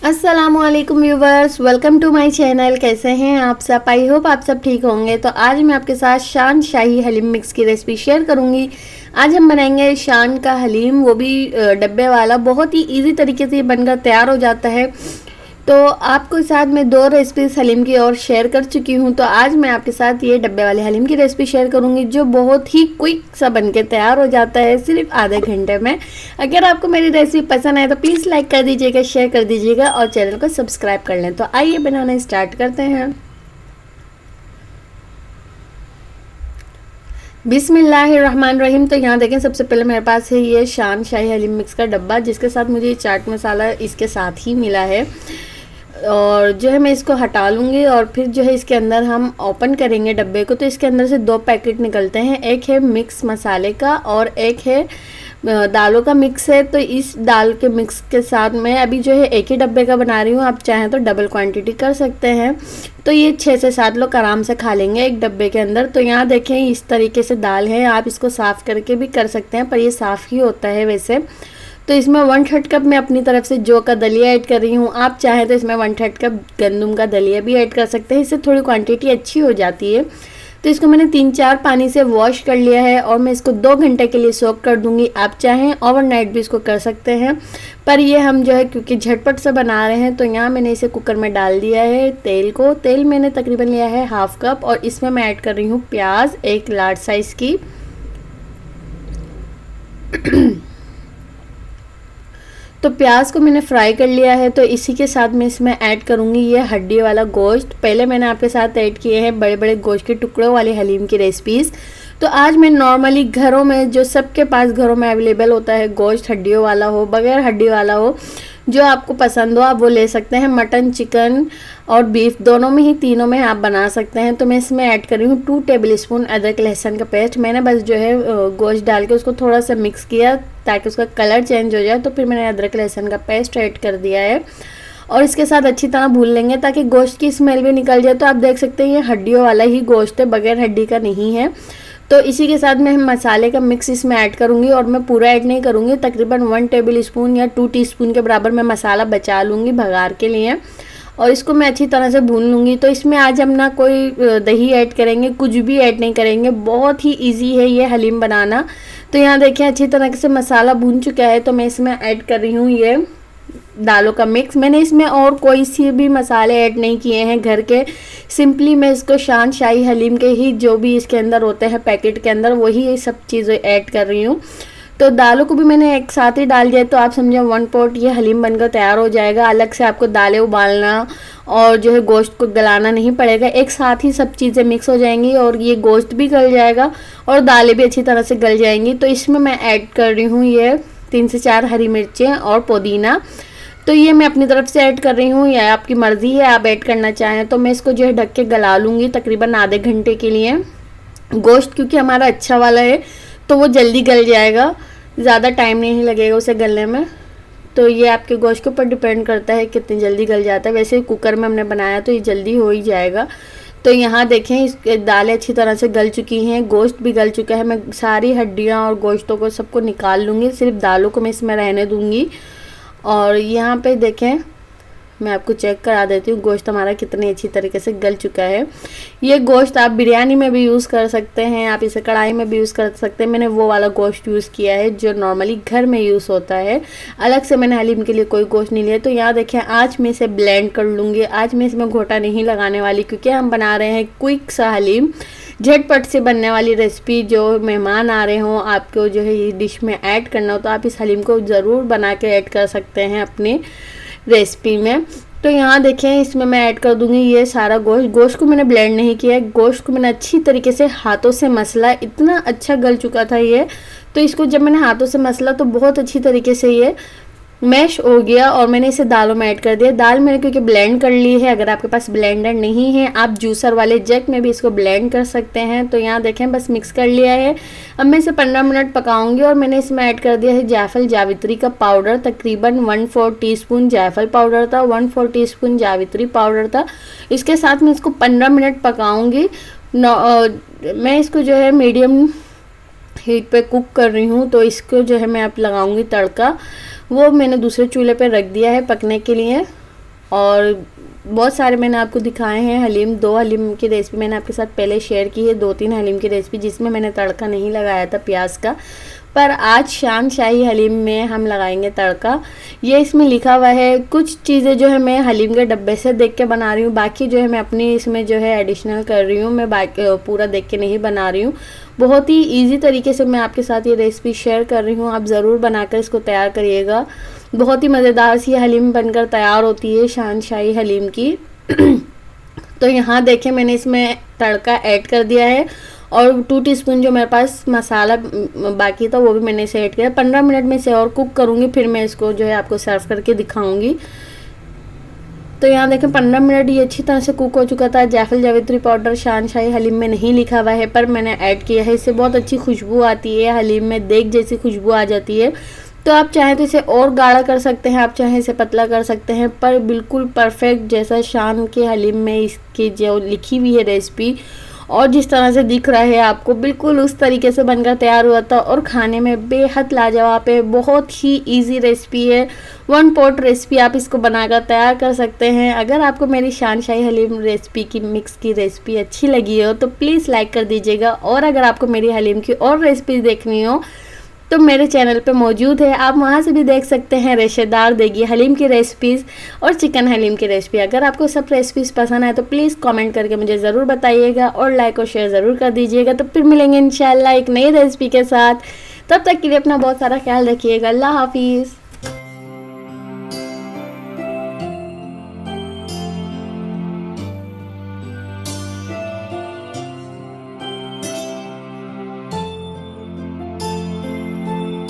अस्सलामुअलैकुम viewers, welcome to my channel. कैसे हैं आप सब? आई होप आप सब ठीक होंगे। तो आज मैं आपके साथ शान शाही हलीम मिक्स की रेसिपी शेयर करूंगी। आज हम बनाएंगे शान का हलीम, वो भी डब्बे वाला। बहुत ही इजी तरीके से ये बनकर तैयार हो जाता है। तो आपको साथ में दो रेसिपीज हलीम की और शेयर कर चुकी हूँ। तो आज मैं आपके साथ ये डब्बे वाले हलीम की रेसिपी शेयर करूँगी, जो बहुत ही क्विक सा बनके तैयार हो जाता है सिर्फ आधे घंटे में। अगर आपको मेरी रेसिपी पसंद आए तो प्लीज़ लाइक कर दीजिएगा, शेयर कर दीजिएगा और चैनल को सब्सक्राइब कर लें। तो आइए बनाना स्टार्ट करते हैं। बिस्मिल्लाहिर्रहमानिर्रहीम। तो यहाँ देखें, सबसे पहले मेरे पास है ये शान शाही हलीम मिक्स का डब्बा, जिसके साथ मुझे ये चाट मसाला इसके साथ ही मिला है। और जो है मैं इसको हटा लूँगी और फिर जो है इसके अंदर हम ओपन करेंगे डब्बे को। तो इसके अंदर से दो पैकेट निकलते हैं, एक है मिक्स मसाले का और एक है दालों का मिक्स है। तो इस दाल के मिक्स के साथ मैं अभी जो है एक ही डब्बे का बना रही हूँ, आप चाहें तो डबल क्वांटिटी कर सकते हैं। तो ये 6 से 7 लोग आराम से खा लेंगे एक डब्बे के अंदर। तो यहाँ देखें, इस तरीके से दाल है, आप इसको साफ़ करके भी कर सकते हैं, पर ये साफ़ ही होता है वैसे। तो इसमें 1/3 कप मैं अपनी तरफ से जौ का दलिया ऐड कर रही हूँ। आप चाहें तो इसमें 1/3 कप गंदम का दलिया भी ऐड कर सकते हैं, इससे थोड़ी क्वांटिटी अच्छी हो जाती है। तो इसको मैंने 3-4 पानी से वॉश कर लिया है और मैं इसको 2 घंटे के लिए सोक कर दूंगी। आप चाहें ओवरनाइट भी इसको कर सकते हैं, पर ये हम जो है क्योंकि झटपट से बना रहे हैं, तो यहाँ मैंने इसे कुकर में डाल दिया है तेल को। तेल मैंने तकरीबन लिया है 1/2 कप और इसमें मैं ऐड कर रही हूँ प्याज, एक लार्ज साइज़ की। तो प्याज को मैंने फ्राई कर लिया है। तो इसी के साथ मैं इसमें ऐड करूँगी ये हड्डी वाला गोश्त। पहले मैंने आपके साथ ऐड किए हैं बड़े बड़े गोश्त के टुकड़ों वाले हलीम की रेसिपीज़। तो आज मैं नॉर्मली घरों में, जो सबके पास घरों में अवेलेबल होता है, गोश्त हड्डियों वाला हो बगैर हड्डी वाला हो, जो आपको पसंद हो आप वो ले सकते हैं। मटन, चिकन और बीफ दोनों में ही, तीनों में आप बना सकते हैं। तो मैं इसमें ऐड कर रही हूँ 2 टेबलस्पून अदरक लहसुन का पेस्ट। मैंने बस जो है गोश्त डाल के उसको थोड़ा सा मिक्स किया ताकि उसका कलर चेंज हो जाए। तो फिर मैंने अदरक लहसुन का पेस्ट ऐड कर दिया है और इसके साथ अच्छी तरह भून लेंगे ताकि गोश्त की स्मेल भी निकल जाए। तो आप देख सकते हैं ये हड्डियों वाला ही गोश्त है, बगैर हड्डी का नहीं है। तो इसी के साथ मैं मसाले का मिक्स इसमें ऐड करूँगी और मैं पूरा ऐड नहीं करूँगी, तकरीबन 1 टेबलस्पून या 2 टीस्पून के बराबर मैं मसाला बचा लूँगी भगार के लिए और इसको मैं अच्छी तरह से भून लूँगी। तो इसमें आज हम ना कोई दही ऐड करेंगे, कुछ भी ऐड नहीं करेंगे, बहुत ही इजी है ये हलीम बनाना। तो यहाँ देखिए अच्छी तरह से मसाला भून चुका है। तो मैं इसमें ऐड कर रही हूँ ये दालों का मिक्स। मैंने इसमें और कोई सी भी मसाले ऐड नहीं किए हैं घर के, सिंपली मैं इसको शान शाही हलीम के ही जो भी इसके अंदर होते हैं पैकेट के अंदर, वही ये सब चीज़ें ऐड कर रही हूँ। तो दालों को भी मैंने एक साथ ही डाल दिया। तो आप समझे 1 पॉट ये हलीम बनकर तैयार हो जाएगा। अलग से आपको दालें उबालना और जो है गोश्त को गलाना नहीं पड़ेगा, एक साथ ही सब चीज़ें मिक्स हो जाएंगी और ये गोश्त भी गल जाएगा और दालें भी अच्छी तरह से गल जाएंगी। तो इसमें मैं ऐड कर रही हूँ ये 3 से 4 हरी मिर्चें और पुदीना। तो ये मैं अपनी तरफ से ऐड कर रही हूँ, या आपकी मर्ज़ी है आप ऐड करना चाहें। तो मैं इसको जो है ढक के गला लूँगी तकरीबन आधे घंटे के लिए। गोश्त क्योंकि हमारा अच्छा वाला है तो वो जल्दी गल जाएगा, ज़्यादा टाइम नहीं लगेगा उसे गलने में। तो ये आपके गोश्त के ऊपर डिपेंड करता है कितनी जल्दी गल जाता है। वैसे कुकर में हमने बनाया तो ये जल्दी हो ही जाएगा। तो यहाँ देखें, इस दालें अच्छी तरह से गल चुकी हैं, गोश्त भी गल चुका है। मैं सारी हड्डियाँ और गोश्तों को सबको निकाल लूँगी, सिर्फ दालों को मैं इसमें रहने दूँगी। और यहाँ पे देखें, मैं आपको चेक करा देती हूँ गोश्त हमारा कितनी अच्छी तरीके से गल चुका है। ये गोश्त आप बिरयानी में भी यूज़ कर सकते हैं, आप इसे कढ़ाई में भी यूज़ कर सकते हैं। मैंने वो वाला गोश्त यूज़ किया है जो नॉर्मली घर में यूज़ होता है, अलग से मैंने हलीम के लिए कोई गोश्त नहीं लिया। तो यहाँ देखें, आज मैं इसे ब्लेंड कर लूँगी। आज मैं इसमें घोटा नहीं लगाने वाली, क्योंकि हम बना रहे हैं क्विक सा हलीम, झटपट से बनने वाली रेसिपी। जो मेहमान आ रहे हों, आपको जो है ये डिश में ऐड करना हो, तो आप इस हलीम को ज़रूर बना के ऐड कर सकते हैं अपनी रेसिपी में। तो यहाँ देखें, इसमें मैं ऐड कर दूंगी ये सारा गोश्त। गोश्त को मैंने ब्लेंड नहीं किया है, गोश्त को मैंने अच्छी तरीके से हाथों से मसला, इतना अच्छा गल चुका था ये। तो इसको जब मैंने हाथों से मसला तो बहुत अच्छी तरीके से ये मैश हो गया और मैंने इसे दालों में ऐड कर दिया। दाल मैंने क्योंकि ब्लेंड कर ली है, अगर आपके पास ब्लेंडर नहीं है आप जूसर वाले जग में भी इसको ब्लेंड कर सकते हैं। तो यहाँ देखें, बस मिक्स कर लिया है। अब मैं इसे 15 मिनट पकाऊंगी और मैंने इसमें ऐड कर दिया है जायफल जावित्री का पाउडर। तकरीबन 1/4 टीस्पून जायफल पाउडर था, 1/4 टीस्पून जावित्री पाउडर था। इसके साथ मैं इसको 15 मिनट पकाऊँगी। मैं इसको जो है मीडियम हीट पे कुक कर रही हूँ। तो इसको जो है मैं अब लगाऊंगी तड़का, वो मैंने दूसरे चूल्हे पे रख दिया है पकने के लिए। और बहुत सारे मैंने आपको दिखाए हैं हलीम। 2 हलीम की रेसिपी मैंने आपके साथ पहले शेयर की है, 2-3 हलीम की रेसिपी जिसमें मैंने तड़का नहीं लगाया था प्याज का। पर आज शान शाही हलीम में हम लगाएंगे तड़का। ये इसमें लिखा हुआ है, कुछ चीज़ें जो है मैं हलीम के डब्बे से देख के बना रही हूँ, बाकी जो है मैं अपनी इसमें जो है एडिशनल कर रही हूँ। मैं बाकी पूरा देख के नहीं बना रही हूँ। बहुत ही ईजी तरीके से मैं आपके साथ ये रेसिपी शेयर कर रही हूँ, आप ज़रूर बनाकर इसको तैयार करिएगा। बहुत ही मज़ेदार सी हलीम बनकर तैयार होती है शान शाही हलीम की। तो यहाँ देखें मैंने इसमें तड़का ऐड कर दिया है और 2 टीस्पून जो मेरे पास मसाला बाकी था वो भी मैंने इसे ऐड किया। 15 मिनट में इसे और कुक करूँगी, फिर मैं इसको जो है आपको सर्व करके दिखाऊंगी। तो यहाँ देखें 15 मिनट ये अच्छी तरह से कुक हो चुका था। जायफल जावित्री पाउडर शान शाही हलीम में नहीं लिखा हुआ है, पर मैंने ऐड किया है। इससे बहुत अच्छी खुशबू आती है, हलीम में देग जैसी खुशबू आ जाती है। तो आप चाहें तो इसे और गाढ़ा कर सकते हैं, आप चाहें इसे पतला कर सकते हैं, पर बिल्कुल परफेक्ट जैसा शान के हलीम में इसकी जो लिखी हुई है रेसिपी और जिस तरह से दिख रहा है आपको, बिल्कुल उस तरीके से बनकर तैयार हुआ था और खाने में बेहद लाजवाब है। बहुत ही इजी रेसिपी है, 1 पॉट रेसिपी, आप इसको बनाकर तैयार कर सकते हैं। अगर आपको मेरी शान शाही हलीम रेसिपी की मिक्स की रेसिपी अच्छी लगी हो तो प्लीज़ लाइक कर दीजिएगा, और अगर आपको मेरी हलीम की और रेसिपी देखनी हो तो मेरे चैनल पे मौजूद है, आप वहाँ से भी देख सकते हैं। रेशेदार देगी हलीम की रेसिपीज़ और चिकन हलीम की रेसिपी। अगर आपको सब रेसिपीज़ पसंद आए तो प्लीज़ कमेंट करके मुझे ज़रूर बताइएगा और लाइक और शेयर ज़रूर कर दीजिएगा। तो फिर मिलेंगे इंशाल्लाह एक नई रेसिपी के साथ। तब तक के लिए अपना बहुत सारा ख्याल रखिएगा। अल्लाह हाफिज़।